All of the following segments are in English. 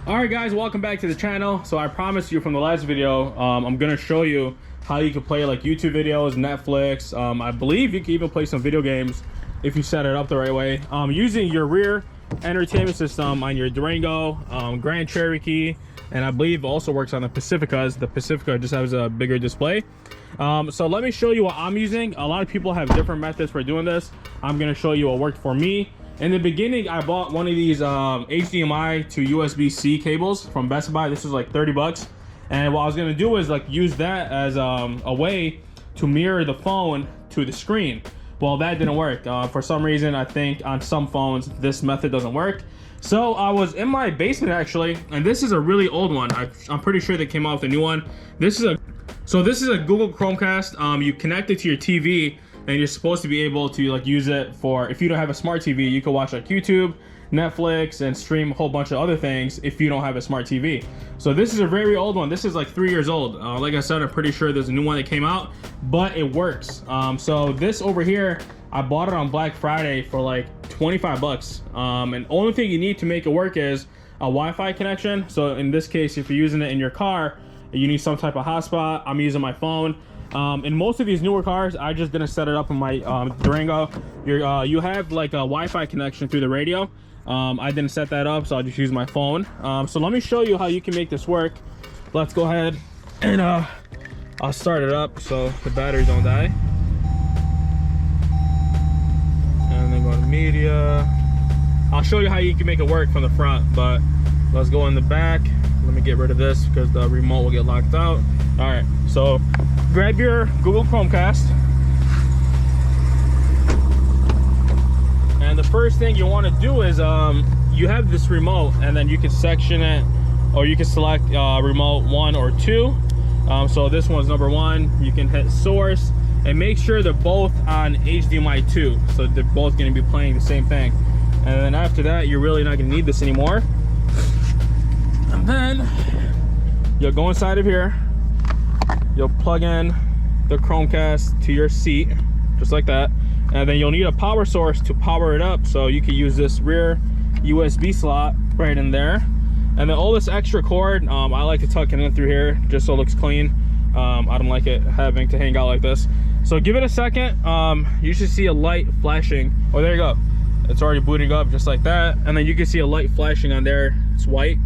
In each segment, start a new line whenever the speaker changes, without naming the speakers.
Alright guys, welcome back to the channel. So I promised you from the last video, I'm gonna show you how you can play like YouTube videos, Netflix. I believe you can even play some video games if you set it up the right way. Using your rear entertainment system on your Durango, Grand Cherokee, and I believe also works on the Pacificas. The Pacifica just has a bigger display. So let me show you what I'm using. A lot of people have different methods for doing this. I'm gonna show you what worked for me. In the beginning, I bought one of these HDMI to USB-C cables from Best Buy. This was like 30 bucks. And what I was gonna do is like use that as a way to mirror the phone to the screen. Well, that didn't work. For some reason, I think on some phones, this method doesn't work. So I was in my basement actually, and this is a really old one. I'm pretty sure they came out with a new one. This is a Google Chromecast. You connect it to your TV, and you're supposed to be able to like use it for, if you don't have a smart TV, you can watch like YouTube, Netflix, and stream a whole bunch of other things if you don't have a smart TV. So this is a very old one. This is like 3 years old. Like I said, I'm pretty sure there's a new one that came out, but it works. So this over here, I bought it on Black Friday for like 25 bucks. And only thing you need to make it work is a Wi-Fi connection. So in this case, if you're using it in your car, you need some type of hotspot. I'm using my phone. In most of these newer cars, I just didn't set it up in my Durango. You have like a Wi-Fi connection through the radio. I didn't set that up, so I'll just use my phone. So let me show you how you can make this work. Let's go ahead and I'll start it up so the batteries don't die. And then go to media. I'll show you how you can make it work from the front, but let's go in the back. Let me get rid of this because the remote will get locked out. All right, so grab your Google Chromecast, and the first thing you want to do is you have this remote, and then you can section it, or you can select remote 1 or 2. So this one's number 1. You can hit source and make sure they're both on HDMI 2, so they're both going to be playing the same thing. And then after that, you're really not going to need this anymore. And then you'll go inside of here. You'll plug in the Chromecast to your seat, just like that. And then you'll need a power source to power it up. So you can use this rear USB slot right in there. And then all this extra cord, I like to tuck it in through here just so it looks clean. I don't like it having to hang out like this. So give it a second. You should see a light flashing. Oh, there you go. It's already booting up just like that. And then you can see a light flashing on there. It's white.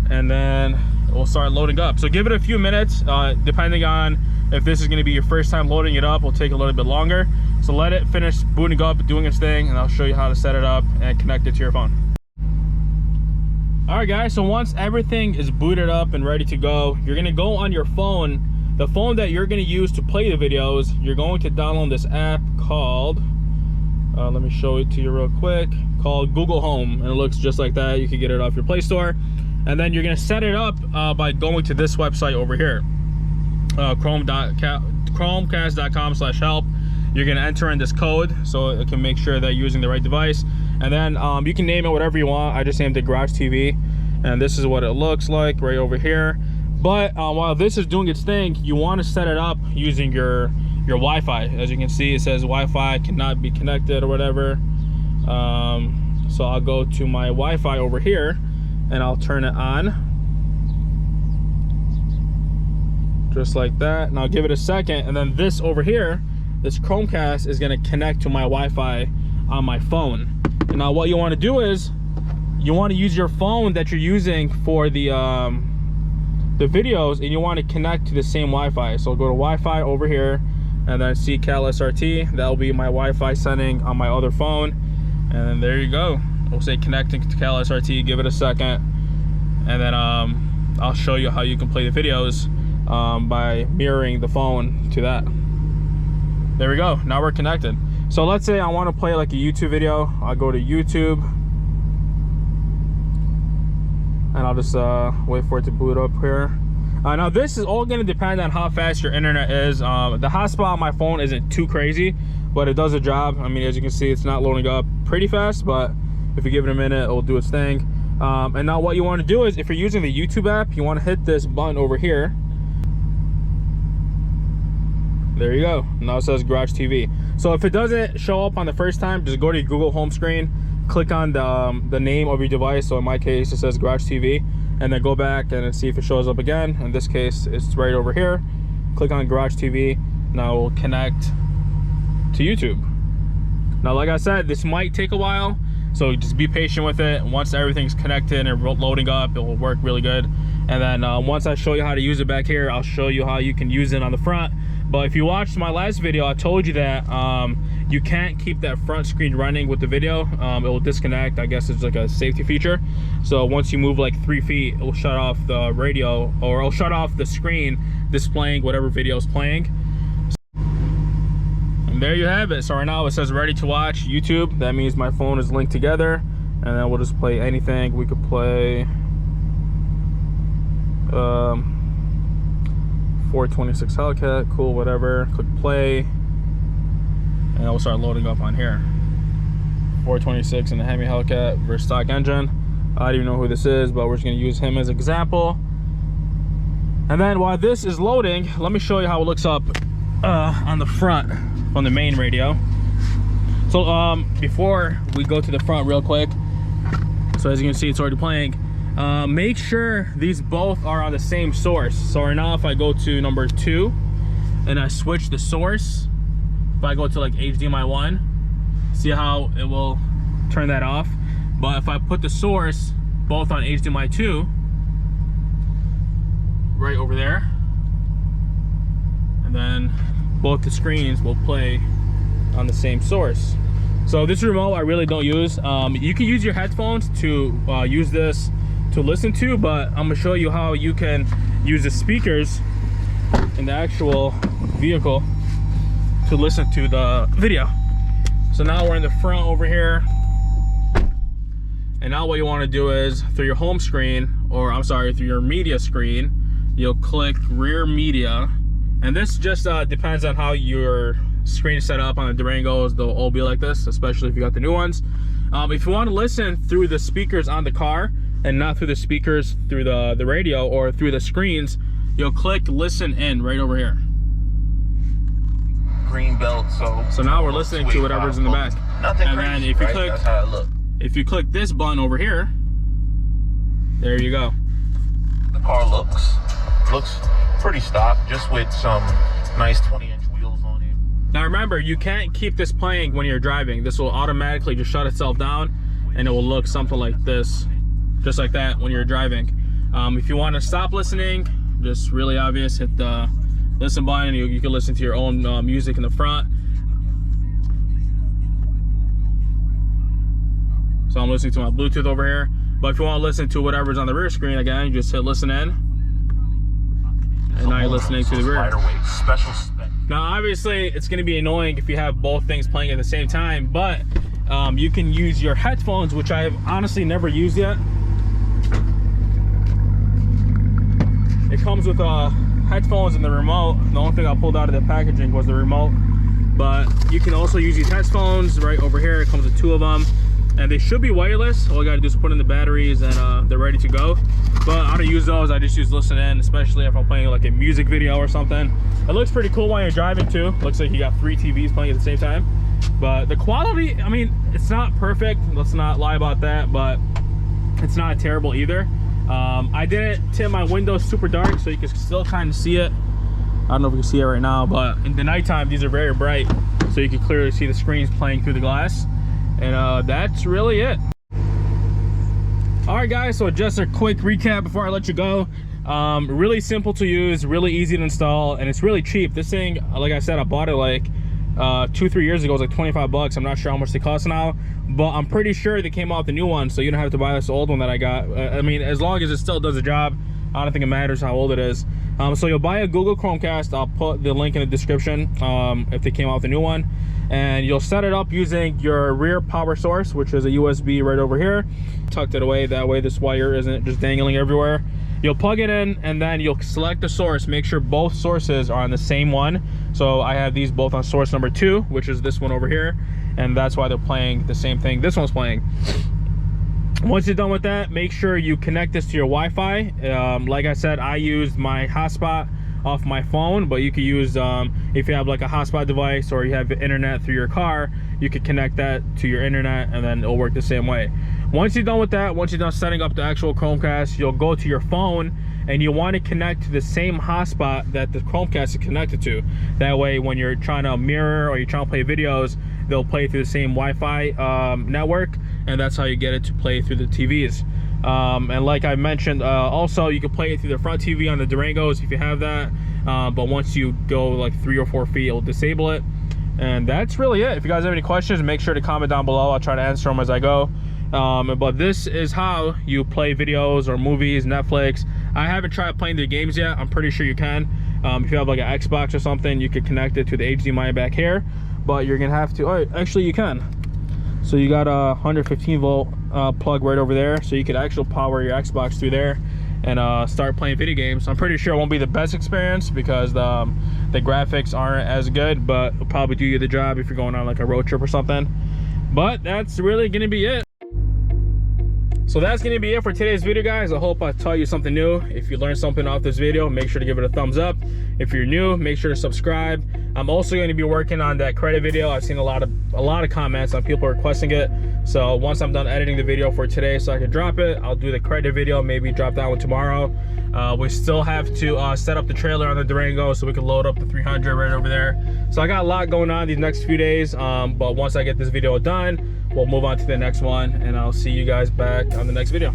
And then we'll start loading up. So give it a few minutes, depending on if this is going to be your first time loading it up, will take a little bit longer. So let it finish booting up, doing its thing, and I'll show you how to set it up and connect it to your phone. All right guys, so once everything is booted up and ready to go, you're going to go on your phone, the phone that you're going to use to play the videos. You're going to download this app called, let me show it to you real quick, called Google Home, and it looks just like that. You can get it off your Play Store. And then you're gonna set it up by going to this website over here, chromecast.com/help. You're gonna enter in this code so it can make sure that you're using the right device. And then you can name it whatever you want. I just named it Garage TV. And this is what it looks like right over here. But while this is doing its thing, you wanna set it up using your Wi-Fi. As you can see, it says Wi-Fi cannot be connected or whatever. So I'll go to my Wi-Fi over here, and I'll turn it on just like that, and I'll give it a second. And then this over here, this Chromecast is going to connect to my Wi-Fi on my phone. And now what you want to do is you want to use your phone that you're using for the videos, and you want to connect to the same Wi-Fi. So go to Wi-Fi over here, and then see CHROMECAST. That'll be my Wi-Fi setting on my other phone. And then there you go. We'll say connecting to CHROMECAST, give it a second, and then I'll show you how you can play the videos by mirroring the phone to that. There we go, now we're connected. So let's say I want to play like a YouTube video. I'll go to YouTube, and I'll just wait for it to boot up here. Now this is all going to depend on how fast your internet is. The hotspot on my phone isn't too crazy, but it does a job. I mean, as you can see, it's not loading up pretty fast, but if you give it a minute, it will do its thing. And now what you want to do is, if you're using the YouTube app, you want to hit this button over here. There you go. Now it says Garage TV. So if it doesn't show up on the first time, just go to your Google home screen, click on the name of your device. So in my case, it says Garage TV, and then go back and see if it shows up again. In this case, it's right over here. Click on Garage TV. Now we'll connect to YouTube. Now, like I said, this might take a while, so just be patient with it. Once everything's connected and loading up, it will work really good. And then once I show you how to use it back here, I'll show you how you can use it on the front. But if you watched my last video, I told you that you can't keep that front screen running with the video. It will disconnect. I guess it's like a safety feature. So once you move like 3 feet, it will shut off the radio, or it'll shut off the screen displaying whatever video is playing. And there you have it. So right now it says ready to watch YouTube. That means my phone is linked together, and then we'll just play anything. We could play 426 Hellcat, cool, whatever. Click play, and we'll start loading up on here. 426 in the Hemi Hellcat versus stock engine. I don't even know who this is, but we're just gonna use him as an example. And then while this is loading, let me show you how it looks up on the front from the main radio. So before we go to the front real quick, so as you can see, it's already playing. Make sure these both are on the same source. So right now, if I go to number 2 and I switch the source, if I go to like HDMI 1, see how it will turn that off. But if I put the source both on HDMI 2, right over there, and then both the screens will play on the same source. So this remote I really don't use. You can use your headphones to use this to listen to, but I'm gonna show you how you can use the speakers in the actual vehicle to listen to the video. So now we're in the front over here, and now what you want to do is through your home screen, or I'm sorry, through your media screen, you'll click rear media, and this just depends on how your screen is set up. On the Durangos, they'll all be like this, especially if you got the new ones. If you want to listen through the speakers on the car and not through the speakers through the radio or through the screens, you'll click listen in right over here.
Green belt, so
now we're listening to whatever's in the back.
Nothing
and
crazy,
then if you
right?
click,
that's how it look.
If you click this button over here, there you go.
The car looks pretty stock, just with some nice 20-inch wheels on it.
Now remember, you can't keep this playing when you're driving. This will automatically just shut itself down, and it will look something like this, just like that when you're driving. If you want to stop listening, just really obvious, hit the listen button. You can listen to your own music in the front. So I'm listening to my Bluetooth over here. But if you want to listen to whatever's on the rear screen, again, you just hit listen in. And now you're listening to the rear.
Special spec.
Now, obviously, it's going to be annoying if you have both things playing at the same time, but you can use your headphones, which I have honestly never used yet. It comes with headphones and the remote. The only thing I pulled out of the packaging was the remote. But you can also use these headphones right over here. It comes with 2 of them. And they should be wireless. All you gotta do is put in the batteries and they're ready to go. But I don't use those. I just use listen in, especially if I'm playing like a music video or something. It looks pretty cool while you're driving too. Looks like you got 3 TVs playing at the same time. But the quality, I mean, it's not perfect. Let's not lie about that, but it's not terrible either. I didn't tint my windows super dark so you can still kind of see it. I don't know if you can see it right now, but in the nighttime, these are very bright. So you can clearly see the screens playing through the glass. And that's really it. All right, guys, so just a quick recap before I let you go. Really simple to use, really easy to install, and it's really cheap. This thing, like I said, I bought it like 2-3 years ago. It was like 25 bucks. I'm not sure how much they cost now, but I'm pretty sure they came out with the new one, so you don't have to buy this old one that I got. I mean, as long as it still does the job, I don't think it matters how old it is. So you'll buy a Google Chromecast. I'll put the link in the description if they came out with a new one. And you'll set it up using your rear power source, which is a USB right over here. Tucked it away, that way this wire isn't just dangling everywhere. You'll plug it in, and then you'll select the source. Make sure both sources are on the same one. So I have these both on source number 2, which is this one over here, and that's why they're playing the same thing this one's playing. Once you're done with that, make sure you connect this to your Wi-Fi. Like I said, I used my hotspot off my phone, but you could use if you have like a hotspot device or you have internet through your car, you could connect that to your internet and then it'll work the same way. Once you're done with that, once you're done setting up the actual Chromecast, you'll go to your phone and you want to connect to the same hotspot that the Chromecast is connected to. That way when you're trying to mirror or you're trying to play videos, they'll play through the same Wi-Fi network, and that's how you get it to play through the TVs. And like I mentioned, also you can play it through the front TV on the Durangos if you have that, but once you go like 3 or 4 feet, it'll disable it. And that's really it. If you guys have any questions, make sure to comment down below. I'll try to answer them as I go. But this is how you play videos or movies, Netflix. I haven't tried playing the games yet. I'm pretty sure you can. If you have like an Xbox or something, you could connect it to the HDMI back here, but you're gonna have to, oh, actually you can. So you got a 115 volt plug right over there, so you could actually power your Xbox through there and start playing video games. I'm pretty sure it won't be the best experience because the graphics aren't as good, but it'll probably do you the job if you're going on like a road trip or something. But that's really gonna be it. So that's gonna be it for today's video, guys. I hope I taught you something new. If you learned something off this video, make sure to give it a thumbs up. If you're new, make sure to subscribe. I'm also going to be working on that credit video. I've seen a lot of comments on people requesting it. So once I'm done editing the video for today so I can drop it, I'll do the credit video, maybe drop that one tomorrow. We still have to set up the trailer on the Durango so we can load up the 300 right over there. So I got a lot going on these next few days, but once I get this video done, we'll move on to the next one, and I'll see you guys back on the next video.